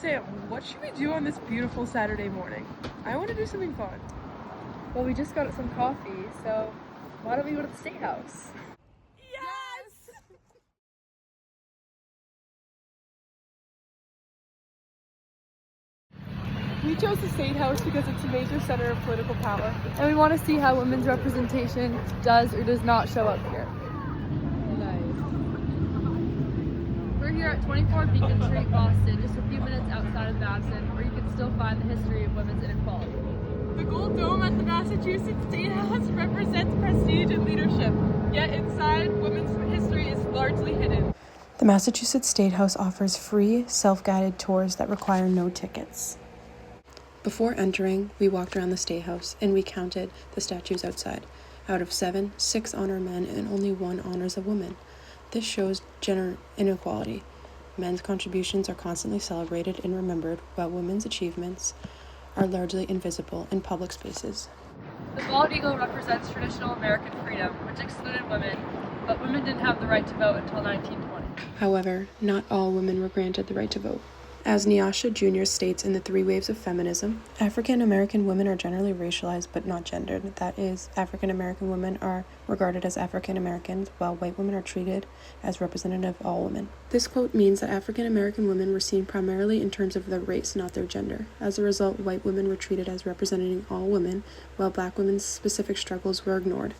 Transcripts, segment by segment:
Sam, what should we do on this beautiful Saturday morning? I want to do something fun. Well, we just got some coffee, so why don't we go to the State House? Yes! We chose the State House because it's a major center of political power. And we want to see how women's representation does or does not show up here. We're here at 24 Beacon Street, Boston, just a few minutes outside of Madison, where you can still find the history of women's inequality. The gold dome at the Massachusetts State House represents prestige and leadership, yet inside, women's history is largely hidden. The Massachusetts State House offers free, self-guided tours that require no tickets. Before entering, we walked around the State House and we counted the statues outside. Out of 7, 6 honor men and only 1 honors a woman. This shows gender inequality. Men's contributions are constantly celebrated and remembered, while women's achievements are largely invisible in public spaces. The bald eagle represents traditional American freedom, which excluded women, but women didn't have the right to vote until 1920. However, not all women were granted the right to vote. As Nyasha Jr. states in The 3 Waves of Feminism, African American women are generally racialized but not gendered. That is, African American women are regarded as African Americans, while white women are treated as representative of all women. This quote means that African American women were seen primarily in terms of their race, not their gender. As a result, white women were treated as representing all women, while black women's specific struggles were ignored.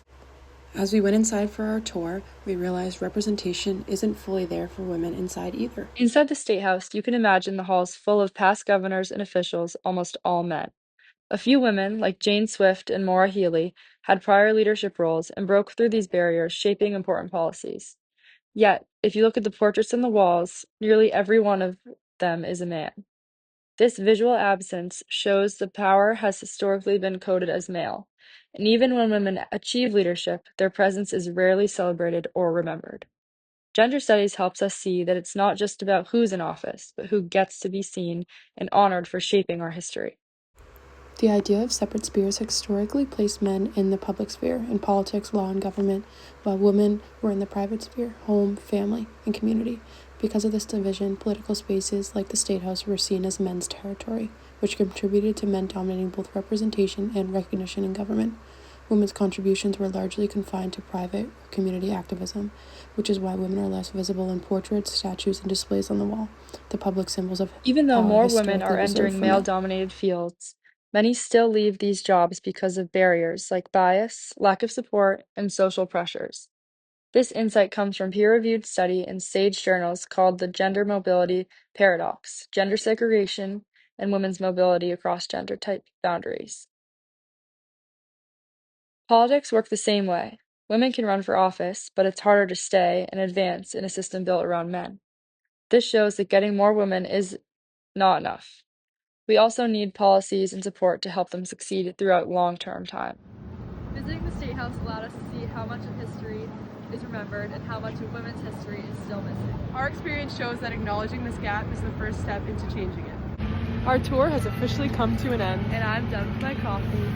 As we went inside for our tour, we realized representation isn't fully there for women inside either. Inside the State House, you can imagine the halls full of past governors and officials, almost all men. A few women, like Jane Swift and Maura Healey, had prior leadership roles and broke through these barriers, shaping important policies. Yet, if you look at the portraits on the walls, nearly every one of them is a man. This visual absence shows the power has historically been coded as male, and even when women achieve leadership, their presence is rarely celebrated or remembered. Gender studies helps us see that it's not just about who's in office, but who gets to be seen and honored for shaping our history. The idea of separate spheres historically placed men in the public sphere, in politics, law, and government, while women were in the private sphere, home, family, and community. Because of this division, political spaces like the State House were seen as men's territory, which contributed to men dominating both representation and recognition in government. Women's contributions were largely confined to private or community activism, which is why women are less visible in portraits, statues, and displays on the wall, the public symbols of Even though power more women historically are reserved entering for men. male-dominated fields, many still leave these jobs because of barriers like bias, lack of support, and social pressures. This insight comes from peer-reviewed study in Sage journals called the Gender Mobility Paradox: Gender Segregation and Women's Mobility Across Gender Type Boundaries. Politics work the same way. Women can run for office, but it's harder to stay and advance in a system built around men. This shows that getting more women is not enough. We also need policies and support to help them succeed throughout long-term time. Visiting the State House allowed us to see how much of history is remembered and how much of women's history is still missing. Our experience shows that acknowledging this gap is the first step into changing it. Our tour has officially come to an end. And I'm done with my coffee.